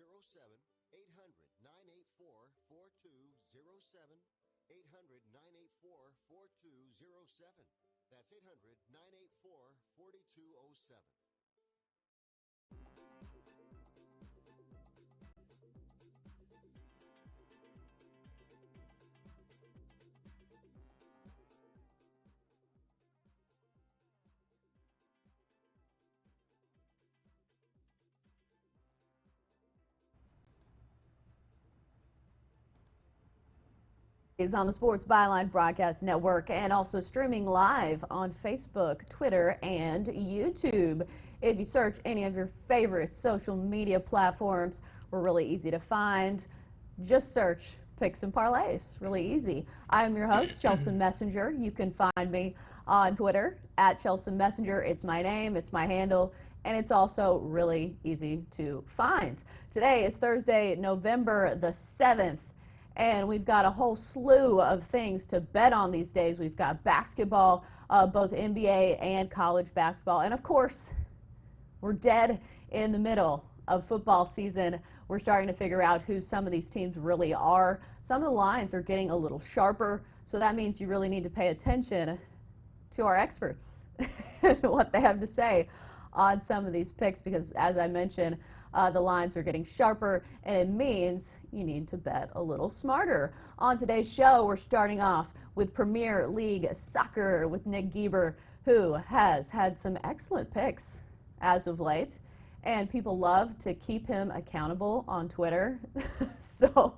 800-984-4207. 800-984-4207. That's 800-984-4207. Is on the Sports Byline Broadcast Network and also streaming live on Facebook, Twitter, and YouTube. If you search any of your favorite social media platforms, we're really easy to find. Just search Picks and Parlays. Really easy. I am your host, Chelsa Messinger. You can find me on Twitter at Chelsa Messinger. It's my name, it's my handle, and it's also really easy to find. Today is Thursday, November the 7th. And we've got a whole slew of things to bet on these days. We've got basketball, both NBA and college basketball. And of course, we're dead in the middle of football season. We're starting to figure out who some of these teams really are. Some of the lines are getting a little sharper. So that means you really need to pay attention to our experts and what they have to say on some of these picks, because as I mentioned, the lines are getting sharper, and it means you need to bet a little smarter. On today's show, we're starting off with Premier League Soccer with Nick Geber, who has had some excellent picks as of late, and people love to keep him accountable on Twitter. So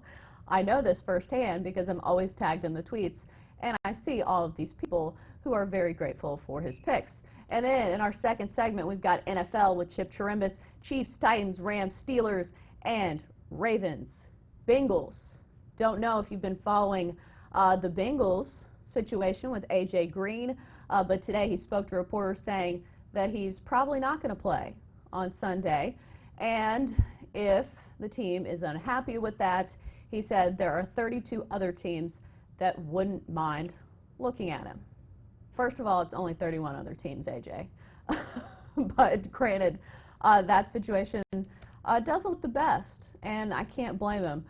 I know this firsthand because I'm always tagged in the tweets, and I see all of these people who are very grateful for his picks. And then in our second segment, we've got NFL with Chip Chirimbes, Chiefs, Titans, Rams, Steelers, and Ravens, Bengals. Don't know if you've been following the Bengals situation with A.J. Green, but today he spoke to reporters saying that he's probably not going to play on Sunday. And if the team is unhappy with that, he said there are 32 other teams that wouldn't mind looking at him. First of all, it's only 31 other teams, AJ. But granted, that situation doesn't look the best, and I can't blame him.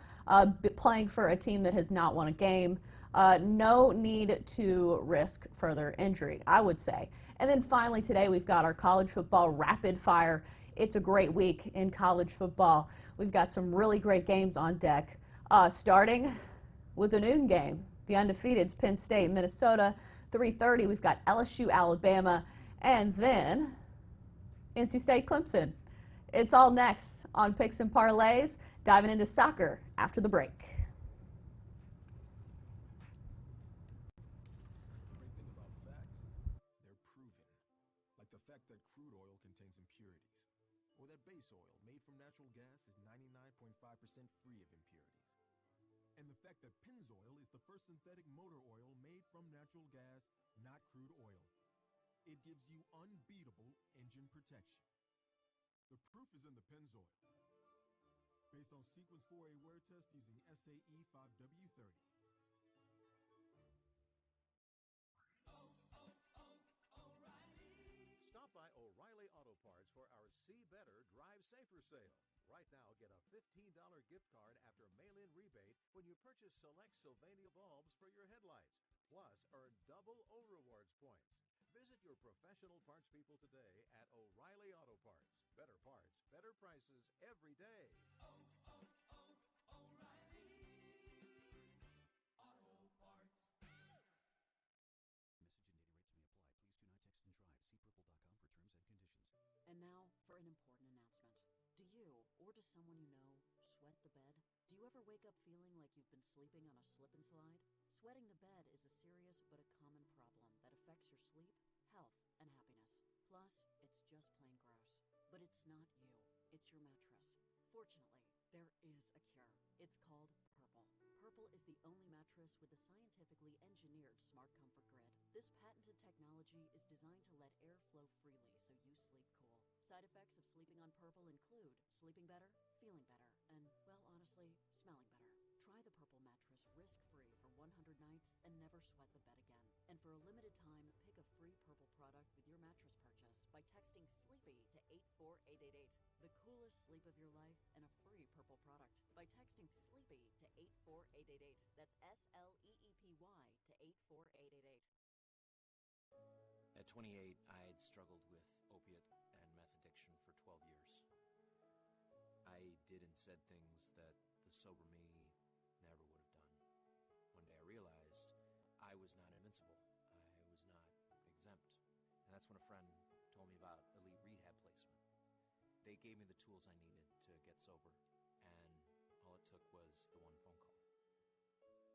Playing for a team that has not won a game, no need to risk further injury, I would say. And then finally today, we've got our college football rapid fire. It's a great week in college football. We've got some really great games on deck, starting with a noon game. The undefeated's Penn State, Minnesota. 3:30, we've got LSU, Alabama, and then NC State, Clemson. It's all next on Picks and Parlays, diving into soccer after the break. Great thing about facts, they're proven. Like the fact that crude oil contains impurities, or that base oil made from natural gas is 99.5% free of impurities. And the fact that Pennzoil is the first synthetic motor oil made from natural gas, not crude oil. It gives you unbeatable engine protection. The proof is in the Pennzoil. Based on Sequence 4A wear test using SAE 5W30. Stop by O'Reilly Auto Parts for our See Better, Drive Safer sale. Right now, get a $15 gift card after mail-in rebate when you purchase select Sylvania bulbs for your headlights. Plus, earn double O-Rewards points. Visit your professional parts people today at O'Reilly Auto Parts. Better parts, better prices every day. And now for an important announcement. Do you, or does someone you know, sweat the bed? Do you ever wake up feeling like you've been sleeping on a slip and slide? Sweating the bed is a serious but a common problem that affects your sleep, health, and happiness. Plus, it's just plain gross. But it's not you. It's your mattress. Fortunately, there is a cure. It's called Purple. Purple is the only mattress with a scientifically engineered smart comfort grid. This patented technology is designed to let air flow freely so you sleep cool. Side effects of sleeping on Purple include sleeping better, feeling better, and, well, honestly, smelling better. Try the Purple mattress risk-free for 100 nights and never sweat the bed again. And for a limited time, pick a free Purple product with your mattress purchase by texting SLEEPY to 84888. The coolest sleep of your life and a free purple product by texting SLEEPY to 84888. That's SLEEPY to 84888. At 28, I had struggled with opiate and meth addiction for 12 years. I did and said things that the sober me never would have done. One day I realized I was not invincible. I was not exempt. And that's when a friend told me about elite rehab placement. They gave me the tools I needed to get sober, and all it took was the one phone call.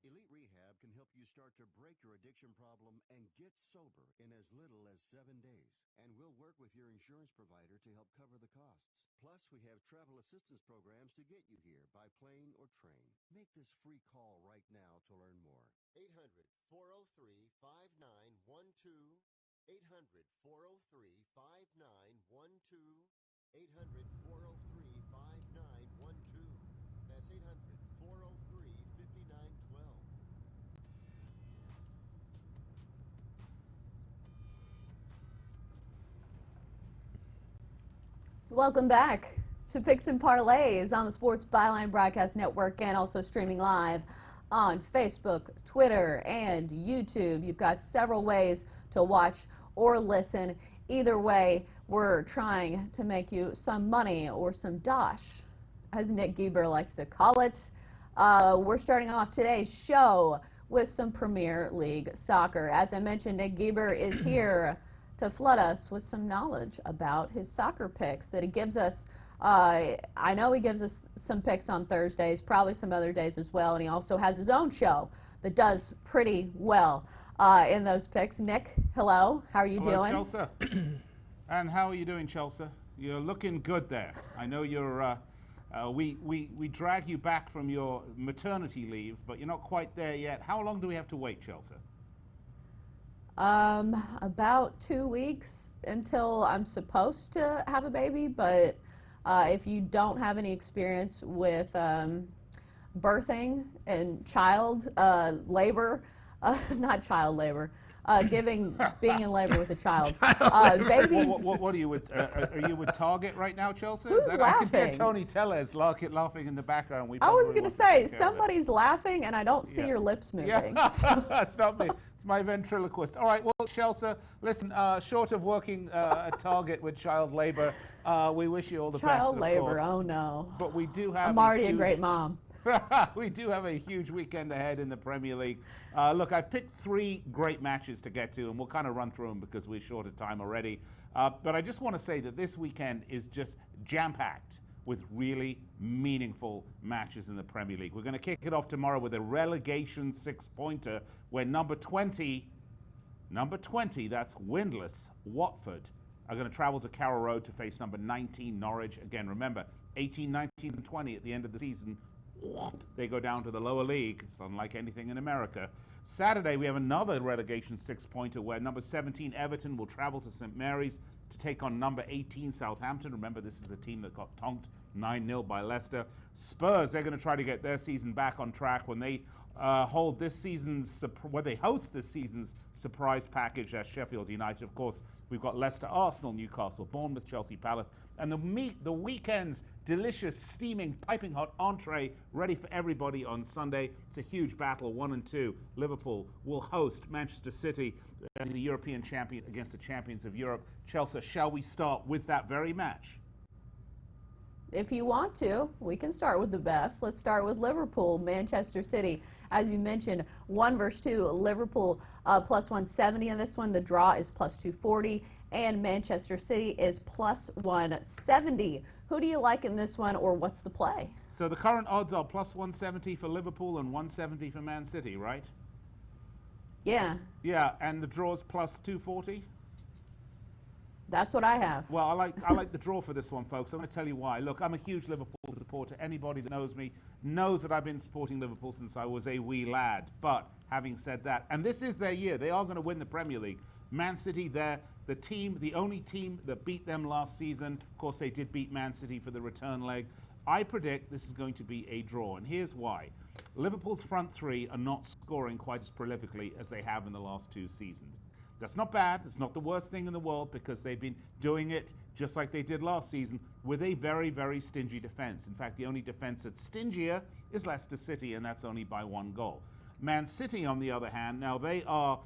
Elite Rehab can help you start to break your addiction problem and get sober in as little as 7 days. And we'll work with your insurance provider to help cover the costs. Plus, we have travel assistance programs to get you here by plane or train. Make this free call right now to learn more. 800-403-5912. 800-403-5912. 800-403-5912. That's 800-403-5912. Welcome back to Picks and Parlays on the Sports Byline Broadcast Network and also streaming live on Facebook, Twitter, and YouTube. You've got several ways to watch or listen. Either way, we're trying to make you some money or some dosh, as Nick Gieber likes to call it. We're starting off today's show with some Premier League soccer. As I mentioned, Nick Gieber is here to flood us with some knowledge about his soccer picks that he gives us. I know he gives us some picks on Thursdays, probably some other days as well, and he also has his own show that does pretty well in those picks. Nick, hello. How are you doing? Chelsa. And how are you doing, Chelsa? You're looking good there. I know you're. We drag you back from your maternity leave, but you're not quite there yet. How long do we have to wait, Chelsa? About 2 weeks until I'm supposed to have a baby, but if you don't have any experience with birthing and child labor, not child labor, being in labor with a child. Babies. What are you with? Are you with Target right now, Chelsea? Who's laughing? I can hear Tony Tellez laughing in the background. I was going to say, somebody's laughing and I don't see your lips moving. Yeah. That's not me. It's my ventriloquist. All right, well, Chelsea, listen, short of working at Target with child labor, we wish you all the best, Child labor, course. oh no. But we do have I'm already a great mom. We do have a huge weekend ahead in the Premier League. Look, I've picked 3 great matches to get to, and we'll kind of run through them because we're short of time already. But I just want to say that this weekend is just jam-packed with really meaningful matches in the Premier League. We're going to kick it off tomorrow with a relegation 6-pointer where number 20, that's winless Watford, are going to travel to Carrow Road to face number 19 Norwich. Again, remember, 18, 19, and 20 at the end of the season, they go down to the lower league. It's unlike anything in America. Saturday, we have another relegation 6-pointer where number 17 Everton will travel to St. Mary's to take on number 18 Southampton. Remember, this is the team that got tonked 9-0 by Leicester. Spurs, they're going to try to get their season back on track when they host this season's surprise package at Sheffield United. Of course, we've got Leicester, Arsenal, Newcastle, Bournemouth, Chelsea, Palace, and the weekend's delicious, steaming, piping hot entree ready for everybody on Sunday. It's a huge battle, 1 and 2. Liverpool will host Manchester City and the European champions against the champions of Europe. Chelsea, shall we start with that very match? If you want to, we can start with the best. Let's start with Liverpool, Manchester City. As you mentioned, 1 versus 2, Liverpool plus 170 in this one. The draw is plus 240, and Manchester City is plus 170. Who do you like in this one, or what's the play? So the current odds are plus 170 for Liverpool and 170 for Man City, right? Yeah. Yeah, and the draw's plus 240? That's what I have. Well, I like the draw for this one, folks. I'm going to tell you why. Look, I'm a huge Liverpool supporter. Anybody that knows me knows that I've been supporting Liverpool since I was a wee lad. But having said that, and this is their year, they are going to win the Premier League. Man City, they're the only team that beat them last season. Of course, they did beat Man City for the return leg. I predict this is going to be a draw, and here's why. Liverpool's front three are not scoring quite as prolifically as they have in the last 2 seasons. That's not bad. It's not the worst thing in the world because they've been doing it just like they did last season with a very, very stingy defense. In fact, the only defense that's stingier is Leicester City, and that's only by 1 goal. Man City, on the other hand, now they are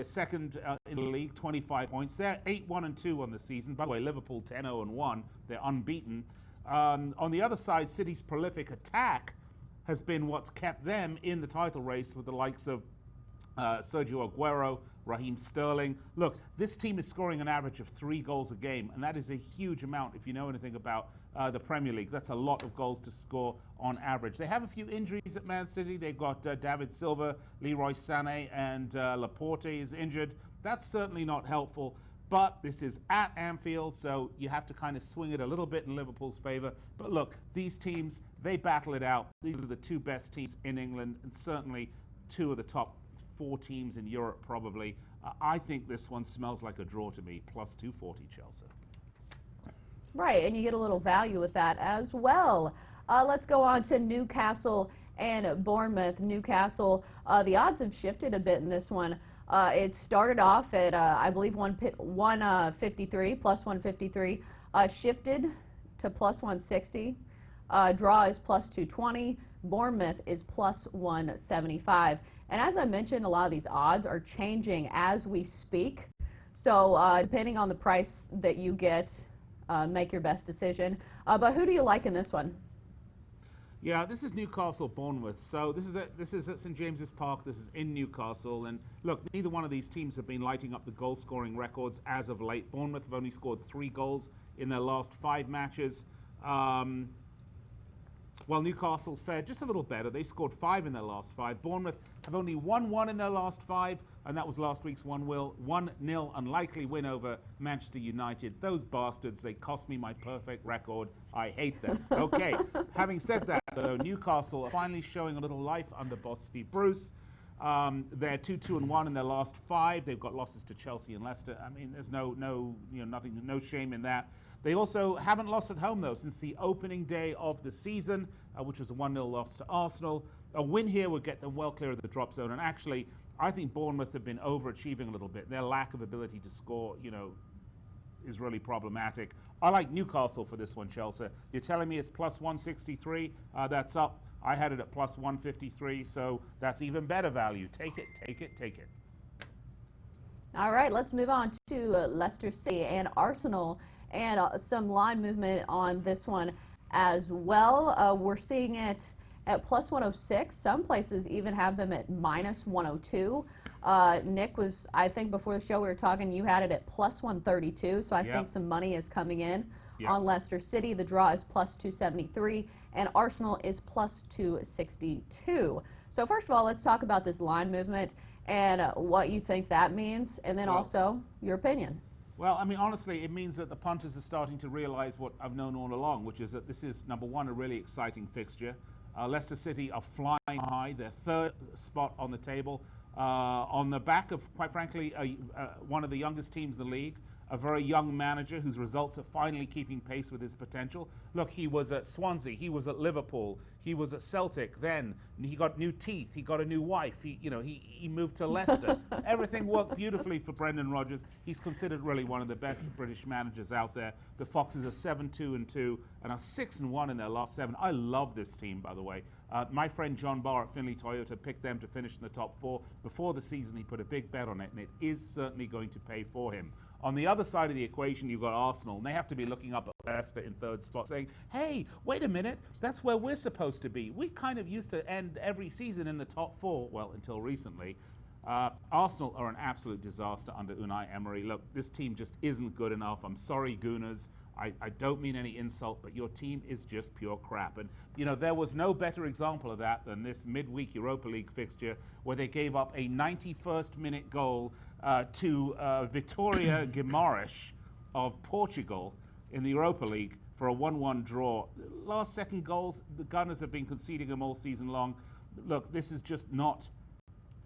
second in the league, 25 points. They're 8-1-2 on the season. By the way, Liverpool 10-0-1. They're unbeaten. On the other side, City's prolific attack has been what's kept them in the title race with the likes of Sergio Aguero, Raheem Sterling. Look, this team is scoring an average of 3 goals a game, and that is a huge amount if you know anything about the Premier League. That's a lot of goals to score on average. They have a few injuries at Man City. They've got David Silva, Leroy Sané, and Laporte is injured. That's certainly not helpful, but this is at Anfield, so you have to kind of swing it a little bit in Liverpool's favor. But look, these teams, they battle it out. These are the 2 best teams in England, and certainly 2 of the top 4 teams in Europe probably. I think this one smells like a draw to me, plus 240 Chelsea. Right, and you get a little value with that as well. Let's go on to Newcastle and Bournemouth. Newcastle, the odds have shifted a bit in this one. It started off at, I believe, 153, plus 153, shifted to plus 160. Draw is plus 220. Bournemouth is plus 175. And as I mentioned, a lot of these odds are changing as we speak. So depending on the price that you get, make your best decision. But who do you like in this one? Yeah, this is Newcastle Bournemouth. So this is at St James's Park. This is in Newcastle. And look, neither one of these teams have been lighting up the goal scoring records as of late. Bournemouth have only scored 3 goals in their last 5 matches. Well, Newcastle's fared just a little better. They scored 5 in their last 5. Bournemouth have only won 1 in their last 5, and that was last week's 1-0 unlikely win over Manchester United. Those bastards, they cost me my perfect record. I hate them. Okay, having said that, though, Newcastle are finally showing a little life under boss Steve Bruce. They're 2-2-1 in their last 5. They've got losses to Chelsea and Leicester. I mean, there's no shame in that. They also haven't lost at home, though, since the opening day of the season, which was a 1-0 loss to Arsenal. A win here would get them well clear of the drop zone. And actually, I think Bournemouth have been overachieving a little bit. Their lack of ability to score, is really problematic. I like Newcastle for this one, Chelsea. You're telling me it's plus 163? That's up. I had it at plus 153, so that's even better value. Take it, take it, take it. All right, let's move on to Leicester City and Arsenal, and some line movement on this one as well. We're seeing it at plus 106. Some places even have them at minus 102. Nick was, I think before the show we were talking, you had it at plus 132, so I think some money is coming in on Leicester City. The draw is plus 273, and Arsenal is plus 262. So first of all, let's talk about this line movement and what you think that means, and then also your opinion. Well, I mean, honestly, it means that the punters are starting to realize what I've known all along, which is that this is, number one, a really exciting fixture. Leicester City are flying high. They're 3rd spot on the table on the back of, quite frankly, one of the youngest teams in the league, a very young manager whose results are finally keeping pace with his potential. Look, he was at Swansea, he was at Liverpool, he was at Celtic then, he got new teeth, he got a new wife, he moved to Leicester. Everything worked beautifully for Brendan Rodgers. He's considered really one of the best British managers out there. The Foxes are 7-2-2 and are 6-1 in their last 7. I love this team, by the way. My friend John Barr at Finley Toyota picked them to finish in the top 4. Before the season, he put a big bet on it, and it is certainly going to pay for him. On the other side of the equation, you've got Arsenal, and they have to be looking up at Leicester in 3rd spot saying, hey, wait a minute, that's where we're supposed to be. We kind of used to end every season in the top 4, well, until recently. Arsenal are an absolute disaster under Unai Emery. Look, this team just isn't good enough. I'm sorry, Gooners. I don't mean any insult, but your team is just pure crap. And, there was no better example of that than this midweek Europa League fixture where they gave up a 91st minute goal to Vitória Guimarães of Portugal in the Europa League for a 1-1 draw. Last second goals, the Gunners have been conceding them all season long. Look, this is just not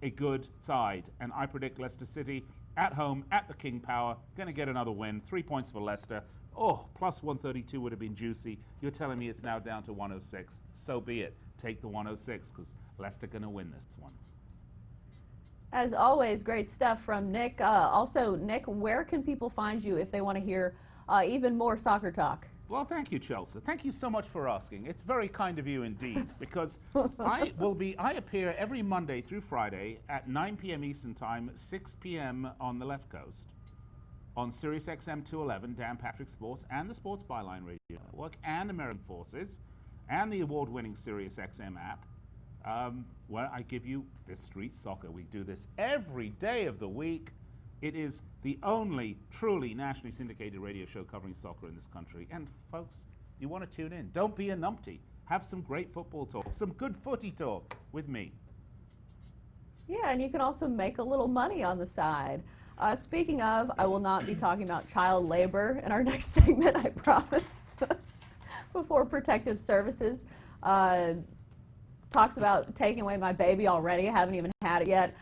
a good side, and I predict Leicester City at home at the King Power. Going to get another win. 3 points for Leicester. Oh, plus 132 would have been juicy. You're telling me it's now down to 106. So be it. Take the 106 because Leicester going to win this one. As always, great stuff from Nick. Also, Nick, where can people find you if they want to hear even more soccer talk? Well, thank you, Chelsa. Thank you so much for asking. It's very kind of you indeed, because I appear every Monday through Friday at 9 p.m. Eastern Time, 6 p.m. on the left coast, on Sirius XM 211, Dan Patrick Sports, and the Sports Byline Radio Network, and American Forces, and the award-winning Sirius XM app, where I give you Fifth Street Soccer. We do this every day of the week. It is the only truly nationally syndicated radio show covering soccer in this country. And folks, you want to tune in. Don't be a numpty. Have some great football talk, some good footy talk with me. Yeah, and you can also make a little money on the side. Speaking of, I will not be talking about child labor in our next segment, I promise. Before Protective Services talks about taking away my baby already. I haven't even had it yet.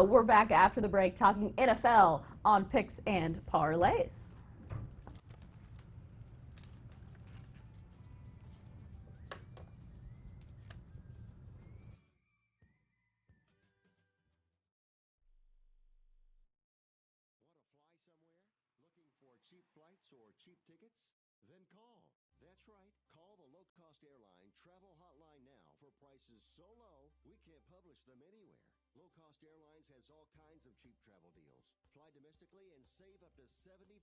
We're back after the break talking NFL on Picks and Parlays. Cheap flights or cheap tickets? Then call. That's right. Call the low-cost airline travel hotline now for prices so low we can't publish them anywhere. Low-cost airlines has all kinds of cheap travel deals. Fly domestically and save up to 75%.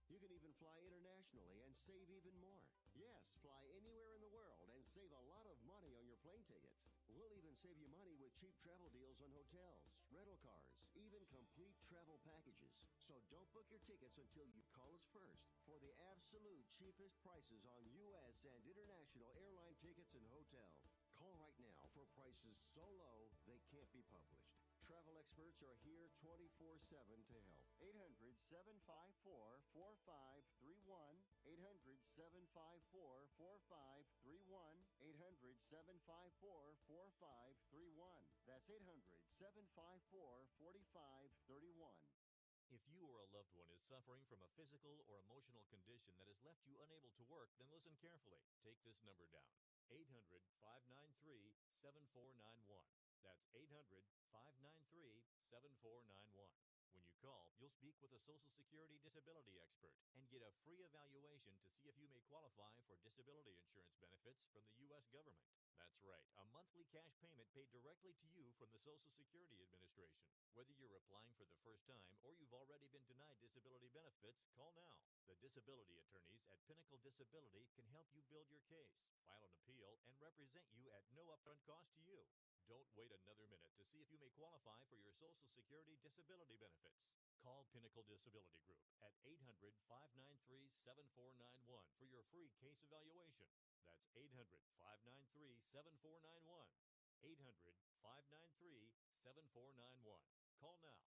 You can even fly internationally and save even more. Yes, fly anywhere in the world and save a lot of money on your plane tickets. We'll even save you money with cheap travel deals on hotels, rental cars, even complete travel packages. So don't book your tickets until you call us first for the absolute cheapest prices on U.S. and international airline tickets and hotels. Call right now for prices so low they can't be published. Travel experts are here 24/7 to help. 800-754-4531. 800-754-4531. 800-754-4531. That's 800-754-4531. If you or a loved one is suffering from a physical or emotional condition that has left you unable to work, then listen carefully. Take this number down. 800-593-7491. That's 800-593-7491. When you call, you'll speak with a Social Security disability expert and get a free evaluation to see if you may qualify for disability insurance benefits from the U.S. government. That's right, a monthly cash payment paid directly to you from the Social Security Administration. Whether you're applying for the first time or you've already been denied disability benefits, call now. The disability attorneys at Pinnacle Disability can help you build your case, file an appeal, and represent you at no upfront cost to you. Don't wait another minute to see if you may qualify for your Social Security disability benefits. Call Pinnacle Disability Group at 800-593-7491 for your free case evaluation. That's 800-593-7491. 800-593-7491. Call now.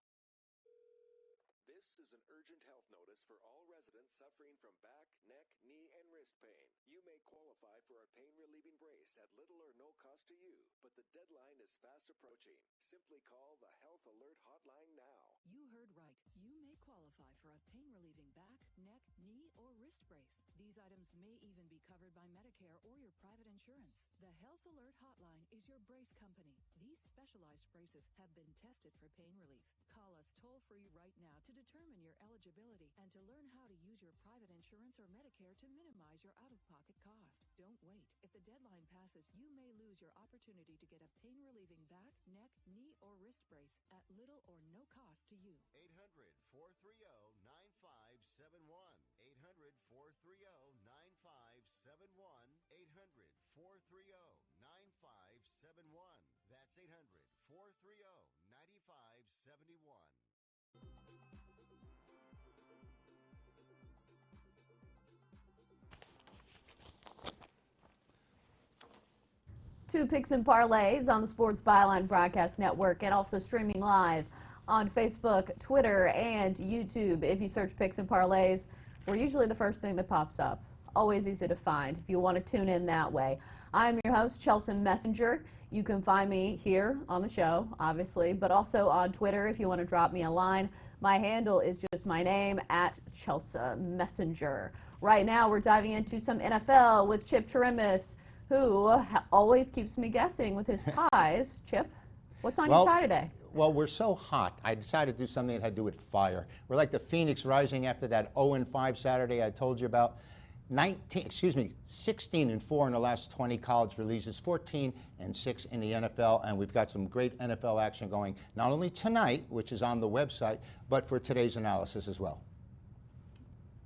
This is an urgent health notice for all residents suffering from back, neck, knee, and wrist pain. You may qualify for a pain-relieving brace at little or no cost to you, but the deadline is fast approaching. Simply call the Health Alert Hotline now. You heard right. You may qualify for a pain-relieving back, neck, knee, or wrist brace. These items may even be covered by Medicare or your private insurance. The Health Alert Hotline is your brace company. These specialized braces have been tested for pain relief. Call us toll-free right now to determine your eligibility and to learn how to use your private insurance or Medicare to minimize your out-of-pocket cost. Don't wait. If the deadline passes, you may lose your opportunity to get a pain-relieving back, neck, knee, or wrist brace at little or no cost to you. 800-430-9571. 800-430-9571. 800-430-9571. That's 800-430-9571. Two Picks and Parlays on the Sports Byline Broadcast Network and also streaming live on Facebook, Twitter, and YouTube. If you search Picks and Parlays, we're usually the first thing that pops up. Always easy to find if you want to tune in that way. I'm your host, Chelsa Messinger. You can find me here on the show, obviously, but also on Twitter if you want to drop me a line. My handle is just my name, at Chelsa Messinger. Right now, we're diving into some NFL with Chip Chirimbes, who always keeps me guessing with his ties. Chip, what's on your tie today? Well, we're so hot, I decided to do something that had to do with fire. We're like the phoenix rising after that 0-5 Saturday I told you about. 16-4 in the last 20 college releases, 14-6 in the NFL, and we've got some great NFL action going, not only tonight, which is on the website, but for today's analysis as well.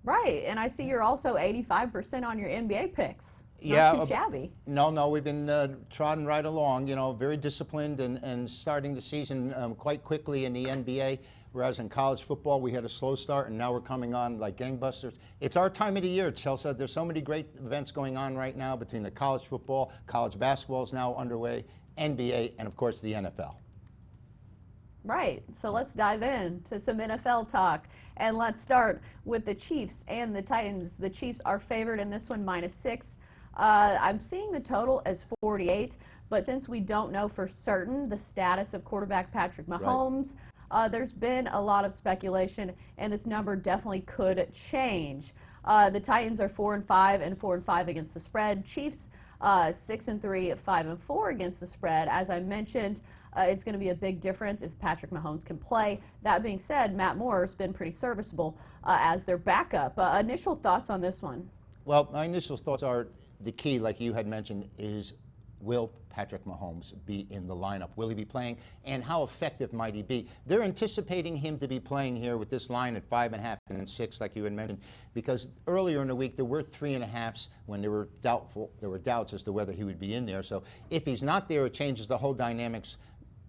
Right, and I see you're also 85% on your NBA picks. Not too shabby. No, we've been trotting right along, very disciplined and starting the season quite quickly in the NBA, whereas in college football we had a slow start and now we're coming on like gangbusters. It's our time of the year, Chelsea. There's so many great events going on right now between the college football, college basketball is now underway, NBA, and of course the NFL. Right, so let's dive into some NFL talk, and let's start with the Chiefs and the Titans. The Chiefs are favored in this one, -6. I'm seeing the total as 48, but since we don't know for certain the status of quarterback Patrick Mahomes, there's been a lot of speculation, and this number definitely could change. The Titans are 4-5 and 4-5 against the spread. Chiefs 6-3, 5-4 against the spread. As I mentioned, it's going to be a big difference if Patrick Mahomes can play. That being said, Matt Moore's been pretty serviceable as their backup. Initial thoughts on this one? Well, my initial thoughts are the key, like you had mentioned, is will Patrick Mahomes be in the lineup? Will he be playing? And how effective might he be? They're anticipating him to be playing here with this line at 5.5 and 6, like you had mentioned, because earlier in the week there were 3.5s when there were doubts as to whether he would be in there. So if he's not there, it changes the whole dynamics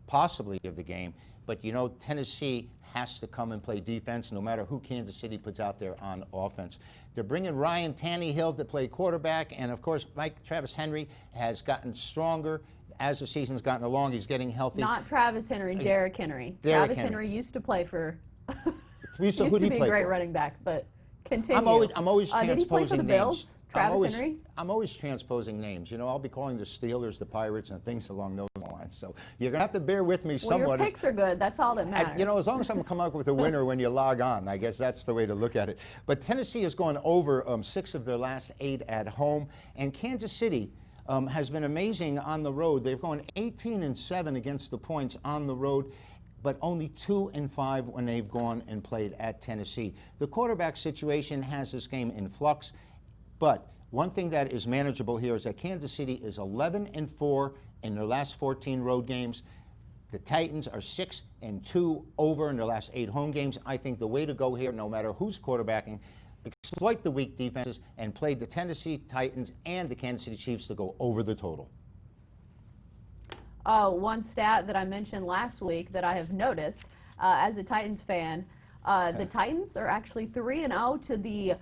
possibly of the game. But Tennessee has to come and play defense no matter who Kansas City puts out there on offense. They're bringing Ryan Tannehill to play quarterback, and of course Travis Henry has gotten stronger as the season's gotten along. He's getting healthy. Not Travis Henry, Derrick Henry. Travis Henry used to play for used to be a great running back, but continue. I'm always transposing did he play for the Bills? names. Travis Henry? I'm always transposing names. I'll be calling the Steelers the Pirates and things along those lines. So you're going to have to bear with me somewhat. Well, your picks are good. That's all that matters. As long as I'm come up with a winner when you log on, I guess that's the way to look at it. But Tennessee has gone over 6 of their last 8 at home, and Kansas City has been amazing on the road. They've gone 18-7 against the points on the road, but only 2-5 when they've gone and played at Tennessee. The quarterback situation has this game in flux, but one thing that is manageable here is that Kansas City is 11-4 in their last 14 road games. The Titans are 6-2 over in their last 8 home games. I think the way to go here, no matter who's quarterbacking, exploit the weak defenses and play the Tennessee Titans and the Kansas City Chiefs to go over the total. One stat that I mentioned last week that I have noticed as a Titans fan, the Titans are actually 3-0 to the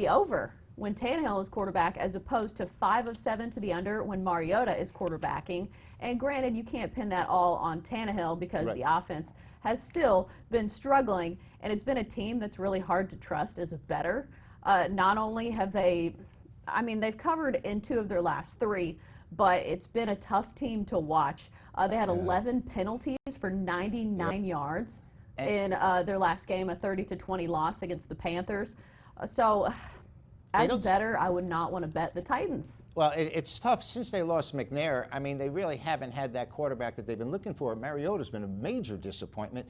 over when Tannehill is quarterback, as opposed to 5 of 7 to the under when Mariota is quarterbacking. And granted, you can't pin that all on Tannehill because the offense has still been struggling, and it's been a team that's really hard to trust as a bettor. Not only have they've covered in 2 of their last 3, but it's been a tough team to watch. They had 11 penalties for 99 yards in their last game, a 30-20 loss against the Panthers. As a bettor, I would not want to bet the Titans. Well, it's tough. Since they lost McNair, they really haven't had that quarterback that they've been looking for. Mariota's been a major disappointment.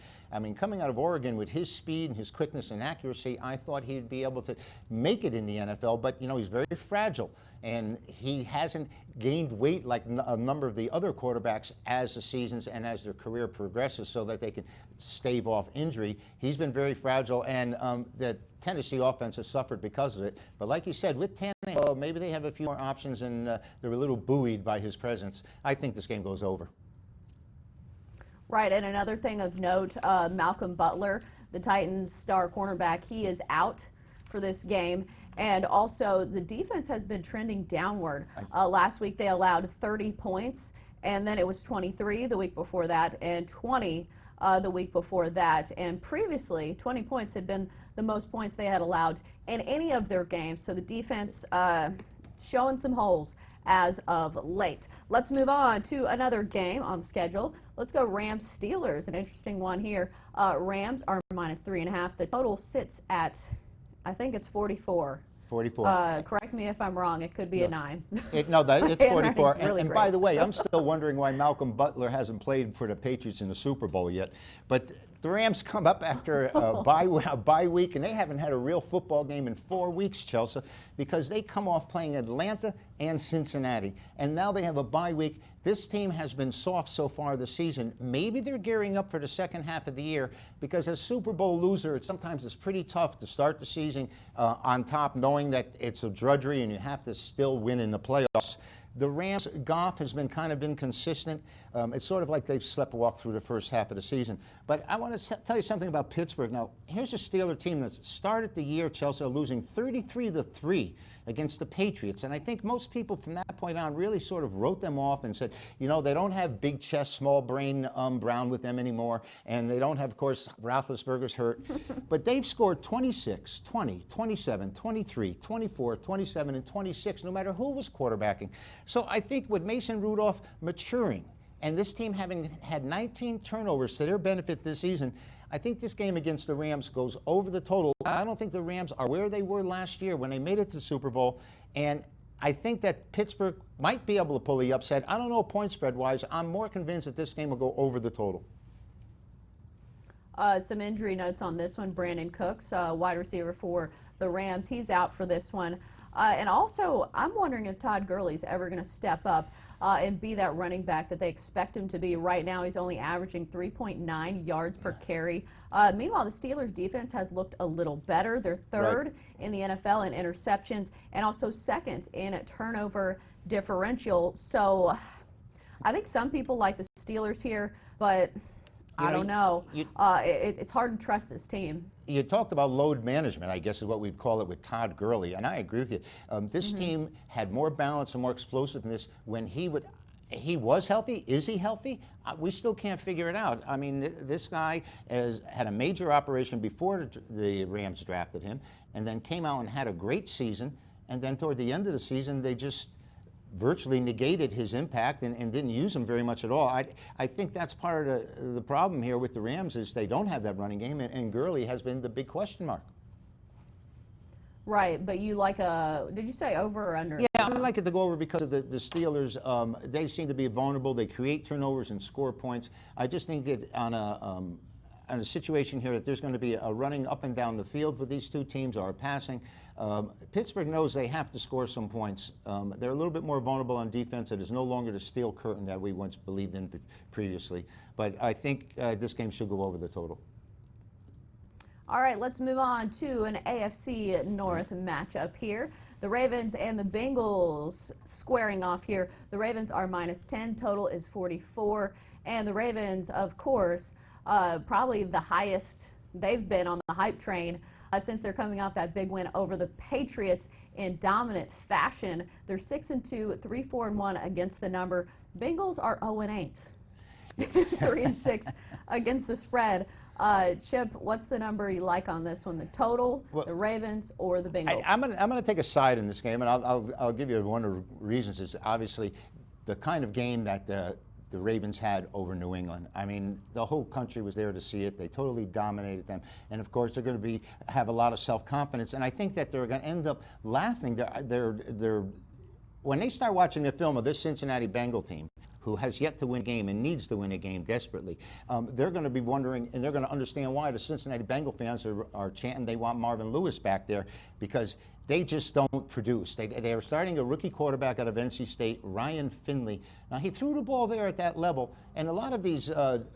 Coming out of Oregon with his speed and his quickness and accuracy, I thought he'd be able to make it in the NFL, but, he's very fragile, and he hasn't gained weight like a number of the other quarterbacks as the seasons and as their career progresses so that they can stave off injury. He's been very fragile, and the Tennessee offense has suffered because of it. But like you said, with Tannehill, maybe they have a few more options, and they're a little buoyed by his presence. I think this game goes over. Right, and another thing of note, Malcolm Butler, the Titans' star cornerback, he is out for this game. And also, the defense has been trending downward. Last week, they allowed 30 points, and then it was 23 the week before that, and 20 the week before that. And previously, 20 points had been the most points they had allowed in any of their games. So the defense showing some holes as of late. Let's move on to another game on the schedule. Let's go Rams-Steelers, an interesting one here. Rams are -3.5. The total sits at, I think it's 44. 44. Correct me if I'm wrong. It could be a 9. It's 44. Really and by the way, I'm still wondering why Malcolm Butler hasn't played for the Patriots in the Super Bowl yet. But the Rams come up after a bye week, and they haven't had a real football game in 4 weeks, Chelsea, because they come off playing Atlanta and Cincinnati. And now they have a bye week. This team has been soft so far this season. Maybe they're gearing up for the second half of the year, because as Super Bowl loser, sometimes it's pretty tough to start the season on top, knowing that it's a drudgery and you have to still win in the playoffs. The Rams, Goff has been kind of inconsistent. It's sort of like they've sleptwalked through the first half of the season. But I want to tell you something about Pittsburgh. Now, here's a Steeler team that started the year, Chelsea, losing 33-3 against the Patriots. And I think most people from that point on really sort of wrote them off and said, you know, they don't have big chest, small brain Brown with them anymore. And they don't have, of course, Roethlisberger's hurt. But they've scored 26, 20, 27, 23, 24, 27, and 26, no matter who was quarterbacking. So I think with Mason Rudolph maturing, and this team having had 19 turnovers to their benefit this season, I think this game against the Rams goes over the total. I don't think the Rams are where they were last year when they made it to the Super Bowl. And I think that Pittsburgh might be able to pull the upset. I don't know point spread-wise. I'm more convinced that this game will go over the total. Some injury notes on this one. Brandon Cooks, wide receiver for the Rams, he's out for this one. And also, I'm wondering if Todd Gurley's ever going to step up and be that running back that they expect him to be. Right now, he's only averaging 3.9 yards per carry. Meanwhile, the Steelers' defense has looked a little better. They're third in the NFL in interceptions and also second in turnover differential. So I think some people like the Steelers here, but I don't know. It's hard to trust this team. You talked about load management, I guess is what we'd call it with Todd Gurley, and I agree with you. This team had more balance and more explosiveness when he was healthy. Is he healthy? We still can't figure it out. I mean, this guy had a major operation before the Rams drafted him, and then came out and had a great season, and then toward the end of the season, they just virtually negated his impact and didn't use him very much at all. I think that's part of the problem here with the Rams is they don't have that running game, and Gurley has been the big question mark. Right, but you like did you say over or under? Yeah, I like it to go over because of the Steelers. They seem to be vulnerable. They create turnovers and score points. I just think on a situation here that there's going to be a running up and down the field with these two teams or a passing. Pittsburgh knows they have to score some points. They're a little bit more vulnerable on defense. It is no longer the steel curtain that we once believed in previously. But I think this game should go over the total. All right, let's move on to an AFC North matchup here. The Ravens and the Bengals squaring off here. The Ravens are -10. Total is 44. And the Ravens, of course, probably the highest they've been on the hype train since they're coming off that big win over the Patriots in dominant fashion. They're 6-2, 3-4-1 against the number. Bengals are 0-8, 3-6 against the spread. Chip, what's the number you like on this one? The total, the Ravens, or the Bengals? I'm gonna take a side in this game, and I'll give you one of the reasons. Is obviously the kind of game that the Ravens had over New England. I mean, the whole country was there to see it. They totally dominated them, and of course, they're going to have a lot of self-confidence. And I think that they're going to end up laughing. When they start watching the film of this Cincinnati Bengal team, who has yet to win a game and needs to win a game desperately, they're going to be wondering, and they're going to understand why the Cincinnati Bengal fans are chanting they want Marvin Lewis back there, because they just don't produce. They are starting a rookie quarterback out of NC State, Ryan Finley. Now, he threw the ball there at that level, and a lot of these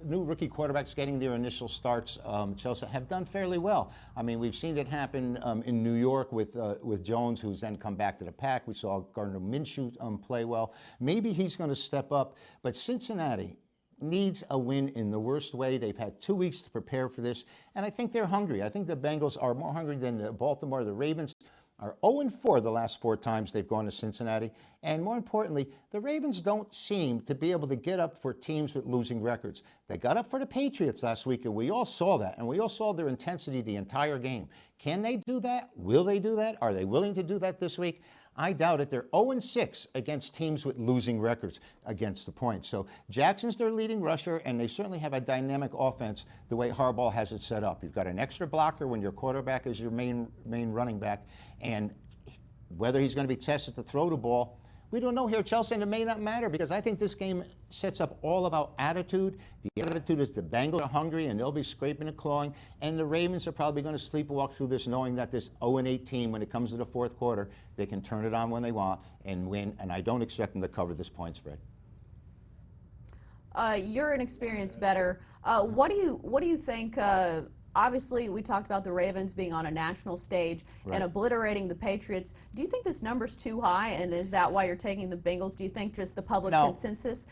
new rookie quarterbacks getting their initial starts, Chelsea, have done fairly well. I mean, we've seen it happen in New York with Jones, who's then come back to the pack. We saw Gardner Minshew play well. Maybe he's going to step up, but Cincinnati needs a win in the worst way. They've had 2 weeks to prepare for this, and I think they're hungry. I think the Bengals are more hungry than Baltimore. The Ravens are 0-4 the last 4 times they've gone to Cincinnati. And more importantly, the Ravens don't seem to be able to get up for teams with losing records. They got up for the Patriots last week, and we all saw that. And we all saw their intensity the entire game. Can they do that? Will they do that? Are they willing to do that this week? I doubt it. They're 0-6 against teams with losing records against the point. So Jackson's their leading rusher, and they certainly have a dynamic offense the way Harbaugh has it set up. You've got an extra blocker when your quarterback is your main running back, and whether he's going to be tested to throw the ball, we don't know here, Chelsea, and it may not matter because I think this game sets up all about attitude. The attitude is the Bengals are hungry and they'll be scraping and clawing, and the Ravens are probably going to sleepwalk through this knowing that this 0-8 team, when it comes to the fourth quarter, they can turn it on when they want and win, and I don't expect them to cover this point spread. You're an experienced bettor. What do you think? Obviously, we talked about the Ravens being on a national stage and obliterating the Patriots. Do you think this number's too high, and is that why you're taking the Bengals? Do you think just the public consensus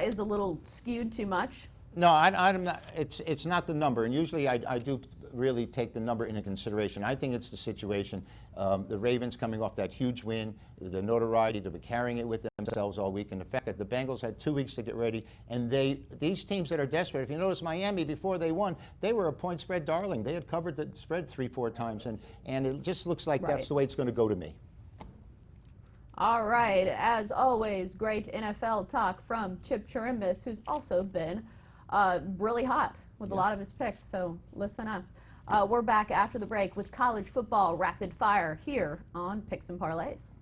is a little skewed too much? No, I'm not. It's not the number, and usually I do really take the number into consideration. I think it's the situation. The Ravens coming off that huge win, the notoriety, to be carrying it with themselves all week, and the fact that the Bengals had 2 weeks to get ready, and these teams that are desperate, if you notice Miami, before they won, they were a point spread darling. They had covered the spread 3-4 times, and it just looks like that's the way it's going to go to me. All right, as always, great NFL talk from Chip Chirimbes, who's also been really hot with a lot of his picks, so listen up. We're back after the break with college football rapid fire here on Picks and Parlays.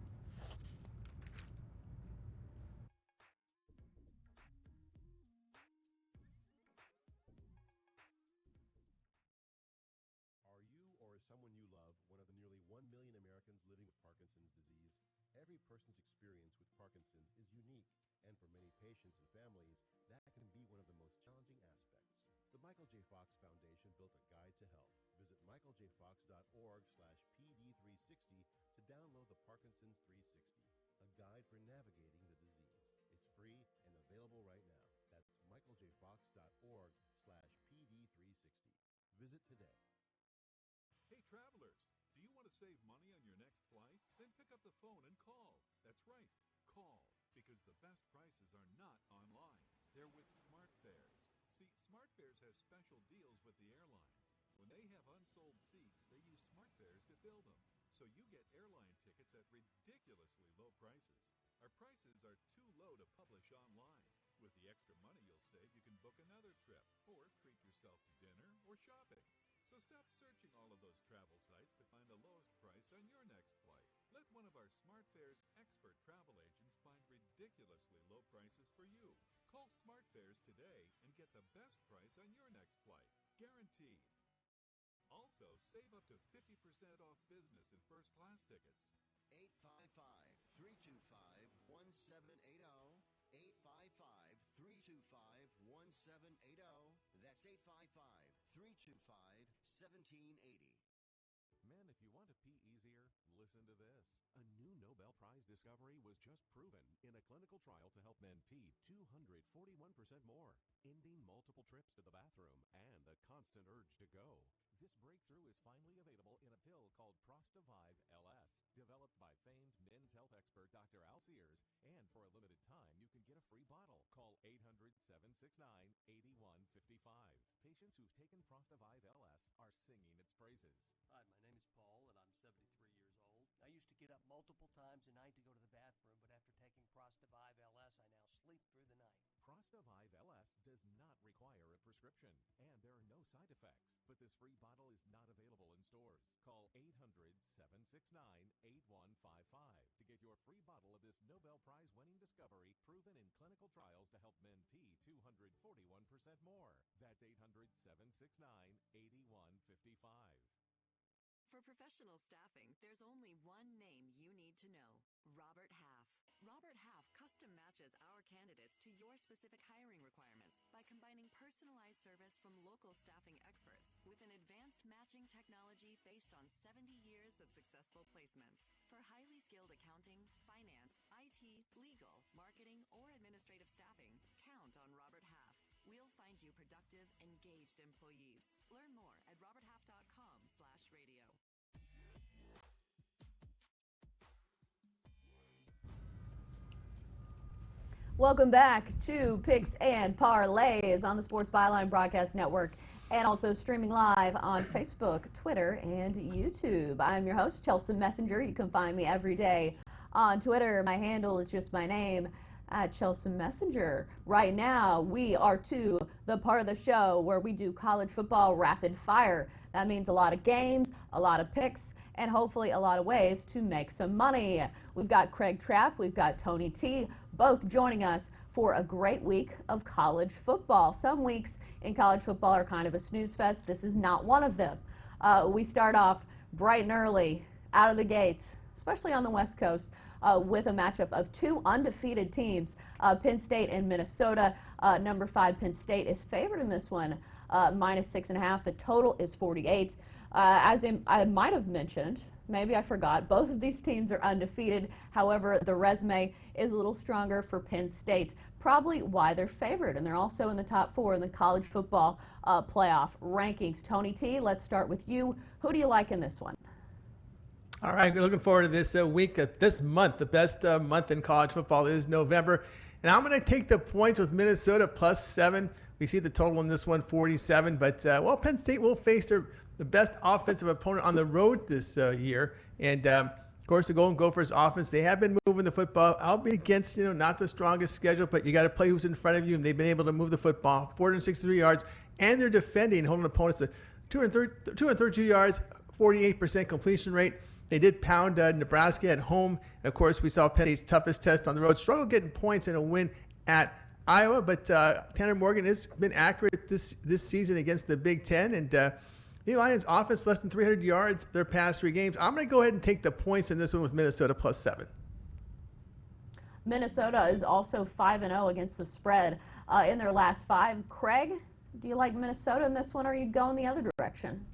Are you or someone you love one of the nearly 1 million Americans living with Parkinson's disease? Every person's experience with Parkinson's is unique, and for many patients and families, that can be one of the most challenging aspects. The Michael J. Fox Foundation built a guide to health. Visit michaeljfox.org/PD360 to download the Parkinson's 360, a guide for navigating the disease. It's free and available right now. That's michaeljfox.org/PD360. Visit today. Hey travelers, do you want to save money on your next flight? Then pick up the phone and call. That's right, call, because the best prices are not online. They're with SmartFares. See, SmartFares has special deals with the airlines. When they have unsold seats, they use SmartFares to fill them. So you get airline tickets at ridiculously low prices. Our prices are too low to publish online. With the extra money you'll save, you can book another trip, or treat yourself to dinner or shopping. So stop searching all of those travel sites to find the lowest price on your next flight. Let one of our SmartFares expert travel agents find ridiculously low prices for you. Call SmartFares today and get the best price on your next flight. Guaranteed. Also, save up to 50% off business and first class tickets. 855-325-1780. 855-325-1780. That's 855-325-1780. Men, if you want to pee easier, listen to this. A new Nobel Prize discovery was just proven in a clinical trial to help men pee 241% more, ending multiple trips to the bathroom and the constant urge to go. This breakthrough is finally available in a pill called Prostavive LS, developed by famed men's health expert Dr. Al Sears, and for a limited time, you can get a free bottle. Call 800-769-8155. Patients who've taken Prostavive LS are singing its praises. Hi, my name is Paul, and I'm 73 years old. I used to get up multiple times a night to go to the bathroom, but after taking Prostavive LS, I now sleep through the night. Prostavive LS does not require a prescription, and there are no side effects. But this free bottle is not available in stores. Call 800-769-8155 to get your free bottle of this Nobel Prize-winning discovery proven in clinical trials to help men pee 241% more. That's 800-769-8155. For professional staffing, there's only one name you need to know: Robert Half. Robert Half custom matches our candidates to your specific hiring requirements by combining personalized service from local staffing experts with an advanced matching technology based on 70 years of successful placements. For highly skilled accounting, finance, IT, legal, marketing, or administrative staffing, count on Robert Half. We'll find you productive, engaged employees. Learn more at roberthalf.com/radio. Welcome back to Picks and Parlays on the Sports Byline Broadcast Network and also streaming live on Facebook, Twitter, and YouTube. I'm your host, Chelsa Messinger. You can find me every day on Twitter. My handle is just my name, at Chelsa Messinger. Right now, we are to the part of the show where we do college football rapid fire. That means a lot of games, a lot of picks, and hopefully a lot of ways to make some money. We've got Craig Trapp, we've got Tony T, both joining us for a great week of college football. Some weeks in college football are kind of a snooze fest. This is not one of them. We start off bright and early, out of the gates, especially on the West Coast, with a matchup of two undefeated teams, Penn State and Minnesota. Number 5 Penn State is favored in this one, -6.5. The total is 48. As I might have mentioned, maybe I forgot, both of these teams are undefeated. However, the resume is a little stronger for Penn State, probably why they're favored, and they're also in the top 4 in the college football playoff rankings. Tony T, let's start with you. Who do you like in this one? All right, we're looking forward to this week, this month. The best month in college football is November, and I'm going to take the points with Minnesota +7. We see the total in this one, 47, but well, Penn State will face the best offensive opponent on the road this year. And, of course, the Golden Gophers offense, they have been moving the football. I'll be against, not the strongest schedule, but you got to play who's in front of you, and they've been able to move the football 463 yards, and they're defending, holding opponents to 232 yards, 48% completion rate. They did pound Nebraska at home. And, of course, we saw Penn State's toughest test on the road. Struggled getting points in a win at Iowa, but Tanner Morgan has been accurate this season against the Big Ten, and the Lions offense less than 300 yards their past 3 games. I'm going to go ahead and take the points in this one with Minnesota +7. Minnesota is also 5-0 against the spread in their last 5. Craig, do you like Minnesota in this one, or are you going the other direction?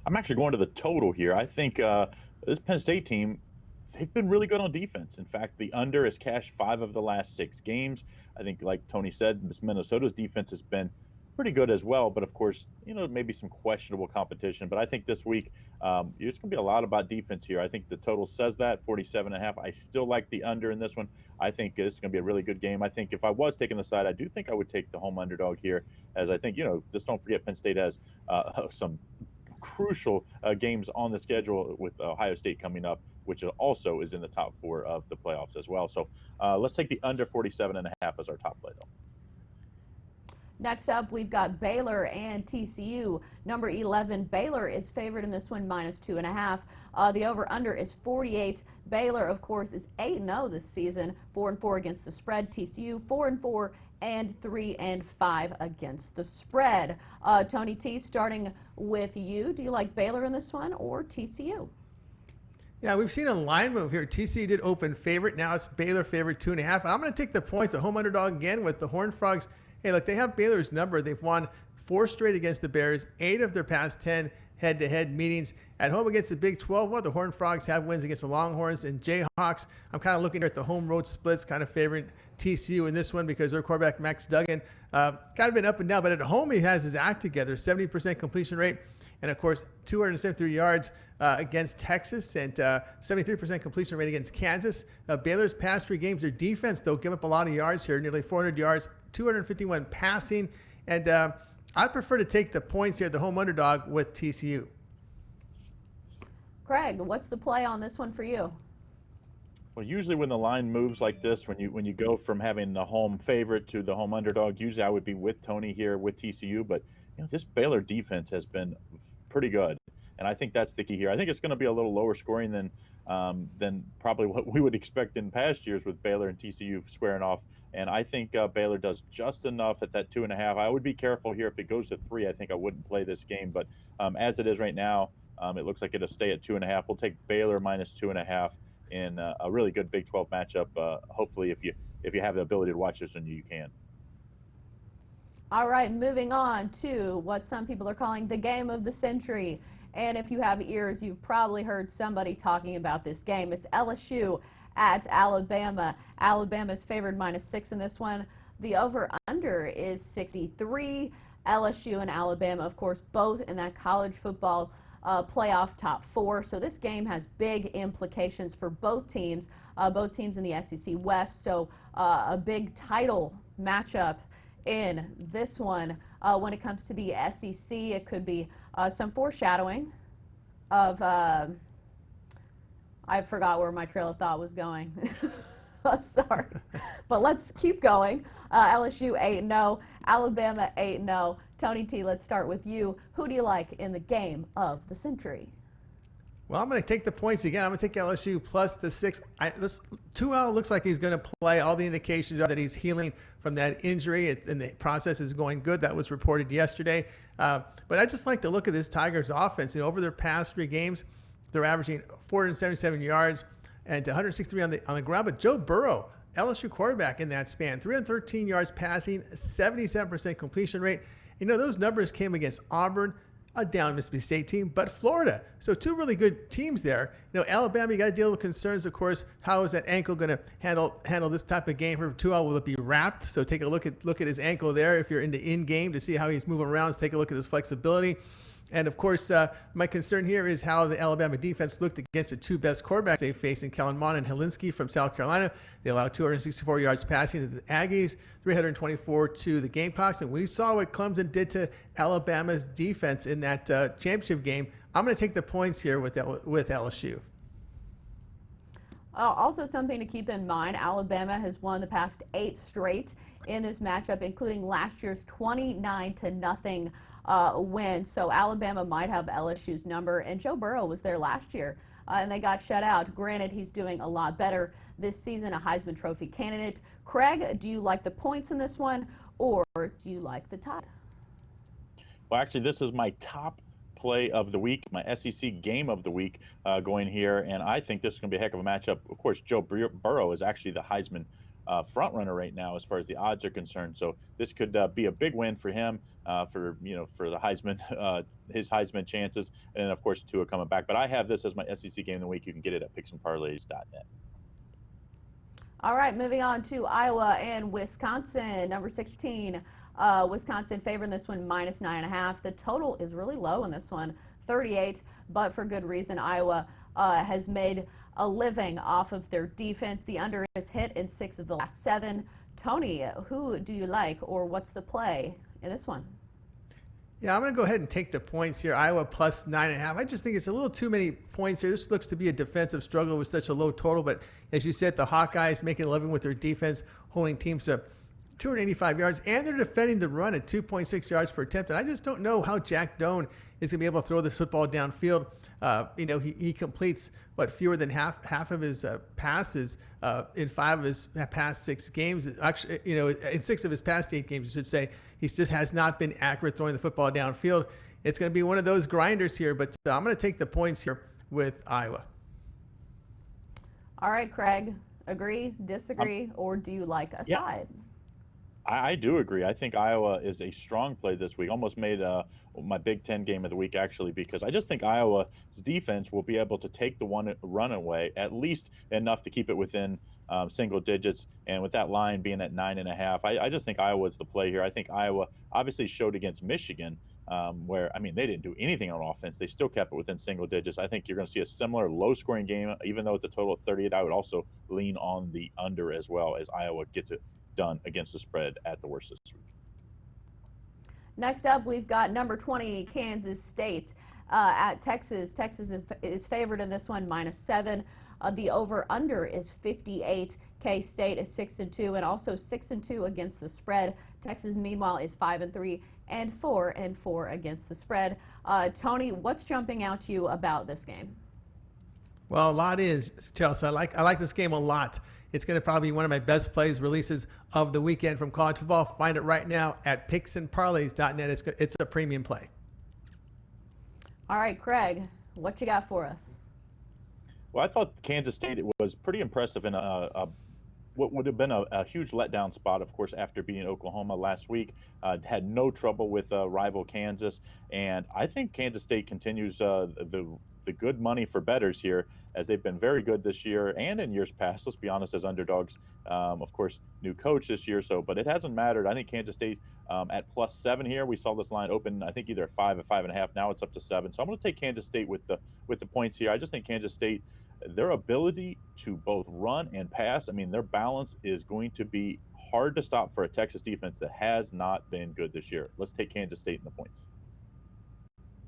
I'm actually going to the total here. I think this Penn State team, they've been really good on defense. In fact, the under has cashed 5 of the last 6 games. I think, like Tony said, this Minnesota's defense has been pretty good as well. But, of course, maybe some questionable competition. But I think this week it's going to be a lot about defense here. I think the total says that, 47.5. I still like the under in this one. I think this is going to be a really good game. I think if I was taking the side, I do think I would take the home underdog here, as I think, just don't forget Penn State has some crucial games on the schedule with Ohio State coming up, which also is in the top 4 of the playoffs as well. So let's take the under 47.5 as our top play, though. Next up, we've got Baylor and TCU. Number 11, Baylor is favored in this one, -2.5. The over-under is 48. Baylor, of course, is 8-0 this season, 4-4 against the spread. TCU, 4-4 and 3-5 against the spread. Tony T, starting with you. Do you like Baylor in this one or TCU? Yeah, we've seen a line move here. TCU did open favorite. Now it's Baylor favorite 2.5. I'm going to take the points, the home underdog again with the Horned Frogs. Hey, look, they have Baylor's number. They've won 4 straight against the Bears, 8 of their past 10 head-to-head meetings. At home against the Big 12, well, the Horned Frogs have wins against the Longhorns and Jayhawks. I'm kind of looking at the home road splits, kind of favoring TCU in this one because their quarterback, Max Duggan, kind of been up and down. But at home, he has his act together, 70% completion rate. And, of course, 273 yards against Texas and 73% completion rate against Kansas. Baylor's past 3 games, their defense, though, give up a lot of yards here, nearly 400 yards, 251 passing. And I'd prefer to take the points here, the home underdog, with TCU. Craig, what's the play on this one for you? Well, usually when the line moves like this, when you go from having the home favorite to the home underdog, usually I would be with Tony here with TCU. But this Baylor defense has been pretty good, and I think that's the key here. I think it's going to be a little lower scoring than probably what we would expect in past years with Baylor and TCU squaring off. And I think Baylor does just enough at that 2.5. I would be careful here if it goes to 3. I think I wouldn't play this game, but as it is right now, it looks like it'll stay at 2.5. We'll take Baylor -2.5 in a really good Big 12 matchup. Hopefully, if you have the ability to watch this, and you can. All right, moving on to what some people are calling the game of the century. And if you have ears, you've probably heard somebody talking about this game. It's LSU at Alabama. Alabama's favored -6 in this one. The over-under is 63. LSU and Alabama, of course, both in that college football playoff top 4. So this game has big implications for both teams in the SEC West. So a big title matchup in this one. When it comes to the SEC, it could be some foreshadowing of, I forgot where my trail of thought was going. I'm sorry. But let's keep going. LSU 8-0, Alabama 8-0. Tony T, let's start with you. Who do you like in the game of the century? Well, I'm going to take the points again. I'm going to take LSU plus the 6. This 2L looks like he's going to play. All the indications are that he's healing from that injury, and the process is going good. That was reported yesterday. But I just like to look at this Tigers offense. Over their past 3 games, they're averaging 477 yards and 163 on the ground. But Joe Burrow, LSU quarterback in that span, 313 yards passing, 77% completion rate. Those numbers came against Auburn, a down Mississippi State team, but Florida. So 2 really good teams there. Alabama, you got to deal with concerns, of course. How is that ankle going to handle this type of game for Tua? Will it be wrapped? So take a look at his ankle there. If you're into in-game to see how he's moving around, take a look at his flexibility. And, of course, my concern here is how the Alabama defense looked against the 2 best quarterbacks they faced in Kellen Mond and Helinski from South Carolina. They allowed 264 yards passing to the Aggies, 324 to the Gamecocks. And we saw what Clemson did to Alabama's defense in that championship game. I'm going to take the points here with LSU. Also something to keep in mind, Alabama has won the past 8 straight in this matchup, including last year's 29-0 win. So Alabama might have LSU's number, and Joe Burrow was there last year, and they got shut out. Granted, he's doing a lot better this season, a Heisman Trophy candidate. Craig, do you like the points in this one, or do you like the Tide? Well, actually, this is my top play of the week, my SEC game of the week going here, and I think this is going to be a heck of a matchup. Of course, Joe Burrow is actually the Heisman front runner right now as far as the odds are concerned. So this could be a big win for him, for the Heisman, his Heisman chances, and then of course Tua coming back. But I have this as my SEC game of the week. You can get it at picksandparlays.net. All right, moving on to Iowa and Wisconsin, number 16. Wisconsin favoring this one -9.5. The total is really low in this one, 38, but for good reason. Iowa has made a living off of their defense. The under is hit in 6 of the last 7. Tony, who do you like, or what's the play in this one? Yeah, I'm going to go ahead and take the points here. Iowa plus 9.5. I just think it's a little too many points here. This looks to be a defensive struggle with such a low total. But as you said, the Hawkeyes making a living with their defense, holding teams to 285 yards, and they're defending the run at 2.6 yards per attempt. And I just don't know how Jack Doan is going to be able to throw this football downfield. He completes fewer than half of his passes in 5 of his past 6 games. Actually, in 6 of his past 8 games, I should say. He just has not been accurate throwing the football downfield. It's going to be one of those grinders here, but I'm going to take the points here with Iowa. All right, Craig, agree, disagree, or do you like a side? I do agree. I think Iowa is a strong play this week. Almost made my Big Ten game of the week, actually, because I just think Iowa's defense will be able to take the one run away, at least enough to keep it within single digits. And with that line being at 9.5, I just think Iowa's the play here. I think Iowa obviously showed against Michigan where, they didn't do anything on offense. They still kept it within single digits. I think you're going to see a similar low-scoring game, even though at the total of 38. I would also lean on the under as well, as Iowa gets it done against the spread at the worst this week. Next up, we've got number 20, Kansas State at Texas. Texas is favored in this one, -7. The over-under is 58. K-State is 6-2 and also 6-2 against the spread. Texas, meanwhile, is 5-3 and 4-4 against the spread. Tony, what's jumping out to you about this game? Well, a lot is, Chelsea. I like this game a lot. It's going to probably be one of my best plays releases of the weekend from college football. Find it right now at picksandparlays.net. It's a premium play. All right, Craig, what you got for us? Well, I thought Kansas State was pretty impressive in what would have been a huge letdown spot, of course, after beating Oklahoma last week. Had no trouble with rival Kansas. And I think Kansas State continues the good money for bettors here, as they've been very good this year and in years past, let's be honest, as underdogs. Of course, new coach this year, but it hasn't mattered. I think Kansas State at +7 here. We saw this line open, I think, either at 5 or 5.5. Now it's up to 7. So I'm going to take Kansas State with the points here. I just think Kansas State their ability to both run and pass, I mean, their balance is going to be hard to stop for a Texas defense that has not been good this year. Let's take Kansas State in the points.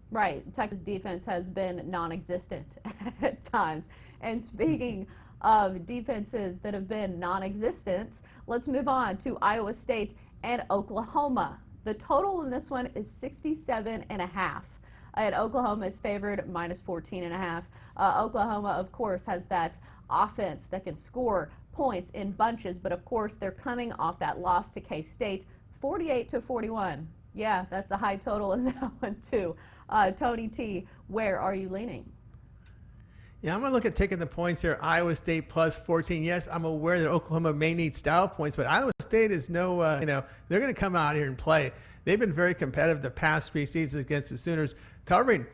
Right. Texas defense has been non-existent at times. And speaking of defenses that have been non-existent, let's move on to Iowa State and Oklahoma. The total in this one is 67.5. And Oklahoma is favored minus 14.5. Oklahoma, of course, has that offense that can score points in bunches, but of course they're coming off that loss to K-State, 48-41. Yeah, that's a high total in that one too. Tony T, where are you leaning? Yeah, I'm going to look at taking the points here. Iowa State plus 14. Yes, I'm aware that Oklahoma may need style points, but Iowa State is no, they're going to come out here and play. They've been very competitive the past 3 seasons against the Sooners, covering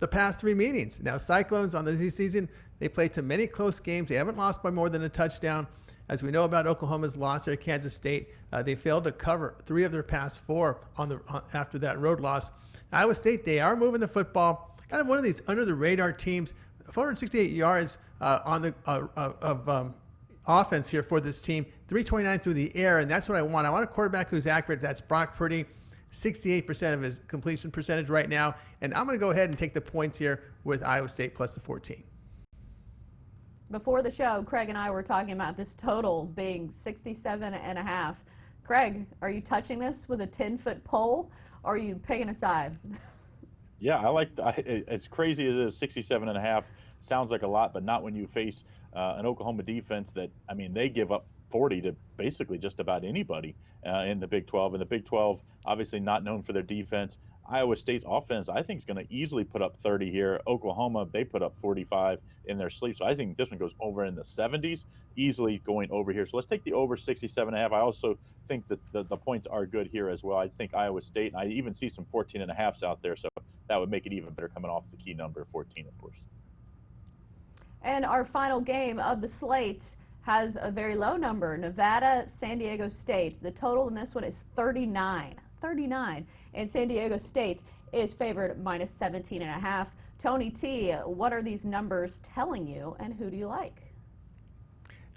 the past 3 meetings. Now, Cyclones on this season, they played to many close games. They haven't lost by more than a touchdown. As we know about Oklahoma's loss there at Kansas State, they failed to cover 3 of their past 4 after that road loss. Iowa State, they are moving the football. Kind of one of these under-the-radar teams. 468 yards of offense here for this team. 329 through the air, and that's what I want. I want a quarterback who's accurate. That's Brock Purdy. 68% of his completion percentage right now. And I'm going to go ahead and take the points here with Iowa State plus the 14. Before the show, Craig and I were talking about this total being 67.5. Craig, are you touching this with a 10-foot pole, or are you picking a side? Yeah, I like as crazy as it is, 67.5 sounds like a lot, but not when you face an Oklahoma defense that, I mean, they give up 40 to basically just about anybody in the Big 12. And the Big 12, obviously not known for their defense. Iowa State's offense, I think, is going to easily put up 30 here. Oklahoma, they put up 45 in their sleep. So I think this one goes over in the 70s, easily going over here. So let's take the over 67.5. I also think that the points are good here as well. I think Iowa State, and I even see some 14.5s out there. So that would make it even better coming off the key number, 14, of course. And our final game of the slate has a very low number, Nevada, San Diego State. The total in this one is 39. 39. And San Diego State is favored minus 17.5. Tony T, what are these numbers telling you, and who do you like?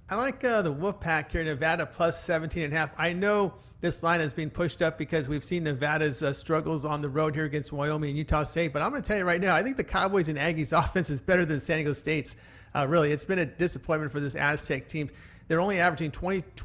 I like the Wolfpack here, Nevada plus 17.5. I know this line has been pushed up because we've seen Nevada's struggles on the road here against Wyoming and Utah State. But I'm going to tell you right now, I think the Cowboys and Aggies offense is better than San Diego State's. Really, it's been a disappointment for this Aztec team. They're only averaging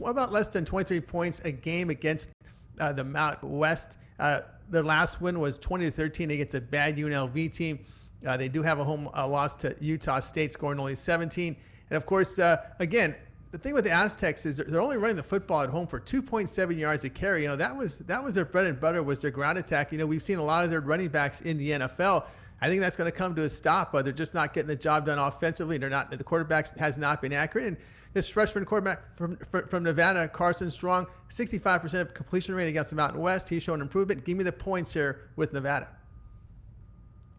about less than 23 points a game against the Mount West. Their last win was 20-13 against a bad UNLV team. They do have a home loss to Utah State, scoring only 17. And of course, again, the thing with the Aztecs is they're only running the football at home for 2.7 yards a carry. That was their bread and butter, was their ground attack. We've seen a lot of their running backs in the NFL. I think that's going to come to a stop. They're just not getting the job done offensively. The quarterback has not been accurate. And this freshman quarterback from Nevada, Carson Strong, 65% completion rate against the Mountain West. He's shown improvement. Give me the points here with Nevada.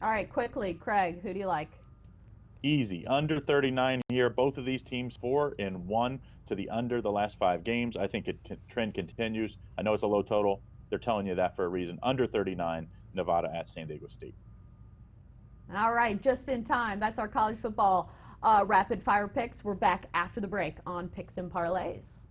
All right, quickly, Craig, who do you like? Easy. Under 39 here. Both of these teams 4-1 to the under the last 5 games. I think trend continues. I know it's a low total. They're telling you that for a reason. Under 39, Nevada at San Diego State. All right, just in time. That's our college football rapid fire picks. We're back after the break on Picks and Parlays.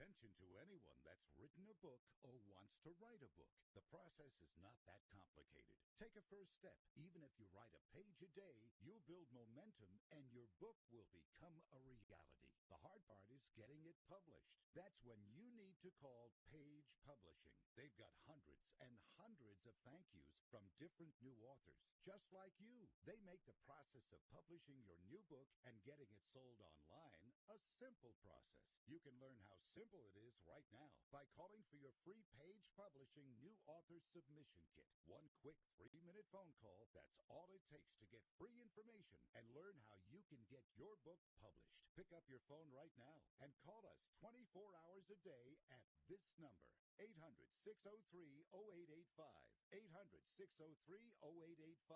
Attention to anyone that's written a book or wants to write a book. The process is not that complicated. Take a first step. Even if you write a page a day, you'll build momentum and your book will become a reality. The hard part is getting it published. That's when you need to call Page Publishing. They've got hundreds and hundreds of thank yous from different new authors, just like you. They make the process of publishing your new book and getting it sold online a simple process. You can learn how simple it is right now by calling for your free Page Publishing New Author Submission Kit. One quick 3-minute phone call, that's all it takes to get free information and learn how you can get your book published. Pick up your phone right now and call us 24 hours a day at this number, 800-603-0885. 800-603-0885.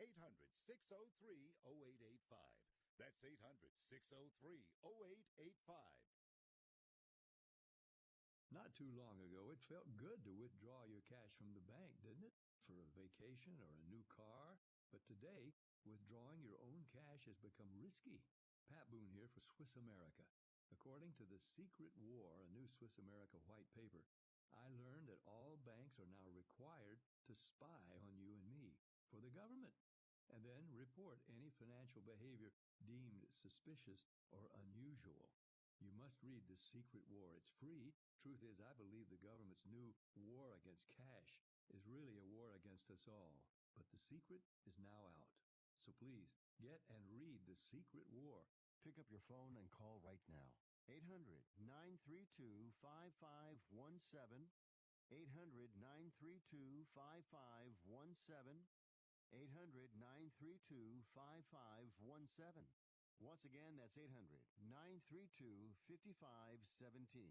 800-603-0885. That's 800-603-0885. Not too long ago, it felt good to withdraw your cash from the bank, didn't it? For a vacation or a new car. But today, withdrawing your own cash has become risky. Pat Boone here for Swiss America. According to The Secret War, a new Swiss America white paper, I learned that all banks are now required to spy on you and me for the government, and then report any financial behavior deemed suspicious or unusual. You must read The Secret War. It's free. Truth is, I believe the government's new war against cash is really a war against us all. But the secret is now out. So please, get and read The Secret War. Pick up your phone and call right now. 800-932-5517. 800-932-5517. 800-932-5517. Once again, that's 800-932-5517.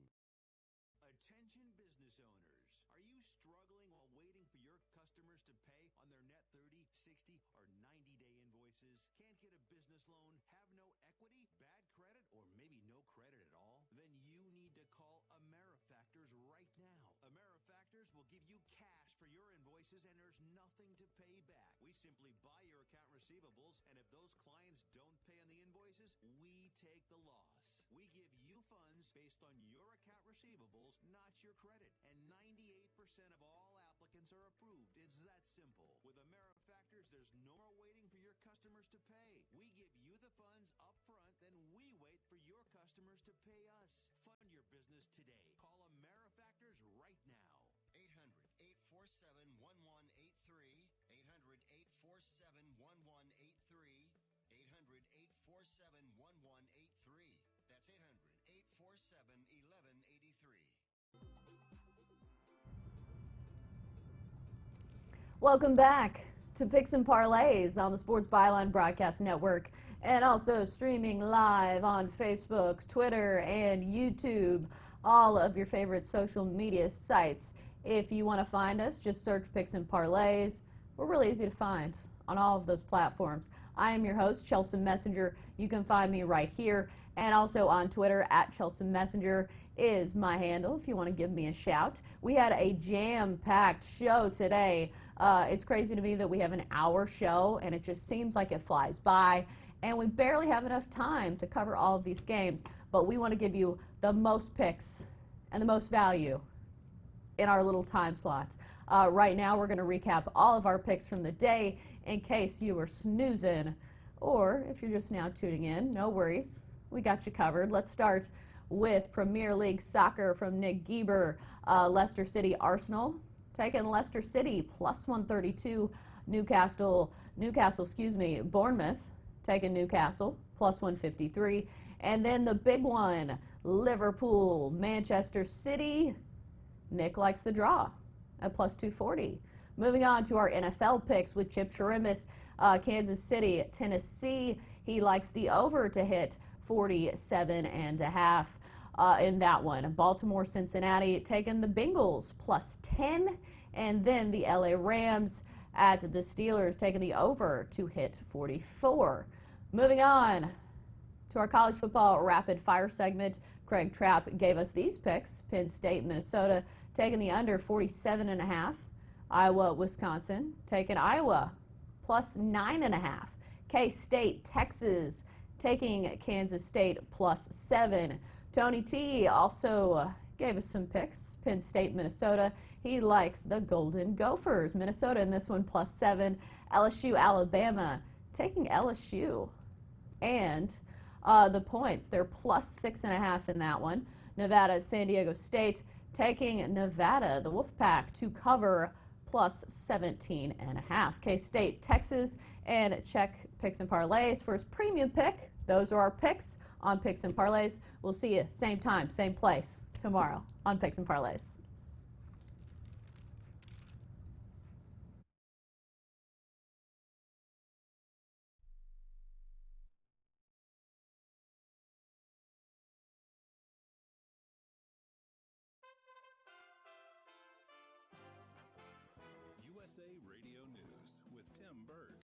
Attention business owners. Are you struggling while waiting for your customers to pay on their net 30, 60, or 90-day invoices? Can't get a business loan? Have no equity? Bad credit? Or maybe no credit at all? Then you need to call AmeriFactors right now. AmeriFactors will give you cash for your invoices and there's nothing to pay back. We simply buy your account receivables, and if those clients don't pay on the invoices, we take the loss. We give you funds based on your account receivables, not your credit. And 98% of all applicants are approved. It's that simple. With AmeriFactors, there's no more waiting for your customers to pay. We give you the funds up front, then we wait for your customers to pay us. Fund your business today. Call AmeriFactors right now. 800-847-1183. 800-847-1183. 800-847-1183. That's 800-847-1183. Welcome back to Picks and Parlays on the Sports Byline Broadcast Network, and also streaming live on Facebook, Twitter, and YouTube, all of your favorite social media sites. If you want to find us, just search Picks and Parlays. We're really easy to find on all of those platforms. I am your host, Chelsa Messinger. You can find me right here, and also on Twitter, at Chelsa Messinger is my handle if you want to give me a shout. We had a jam-packed show today. It's crazy to me that we have an hour show, and it just seems like it flies by, and we barely have enough time to cover all of these games, but we want to give you the most picks and the most value in our little time slots. Right now, we're going to recap all of our picks from the day in case you were snoozing, or if you're just now tuning in, no worries. We got you covered. Let's start with Premier League Soccer from Nick Gieber. Leicester City Arsenal taking Leicester City plus 132. Bournemouth taking Newcastle plus 153. And then the big one, Liverpool, Manchester City. Nick likes the draw at plus 240. Moving on to our NFL picks with Chip Chirimbes, Kansas City, Tennessee. He likes the over to hit 47.5 in that one. Baltimore, Cincinnati taking the Bengals plus 10. And then the LA Rams at the Steelers taking the over to hit 44. Moving on to our college football rapid fire segment, Craig Trapp gave us these picks. Penn State, Minnesota taking the under 47.5. Iowa, Wisconsin taking Iowa plus 9.5. K-State, Texas taking Kansas State plus 7. Tony T also gave us some picks. Penn State, Minnesota. He likes the Golden Gophers. Minnesota in this one plus 7. LSU, Alabama taking LSU. And the points, they're plus 6.5 in that one. Nevada, San Diego State taking Nevada, the Wolfpack, to cover plus 17.5. K-State, Texas, and check Picks and Parlays for his premium pick. Those are our picks on Picks and Parlays. We'll see you same time, same place tomorrow on Picks and Parlays. USA Radio News with Tim Berg.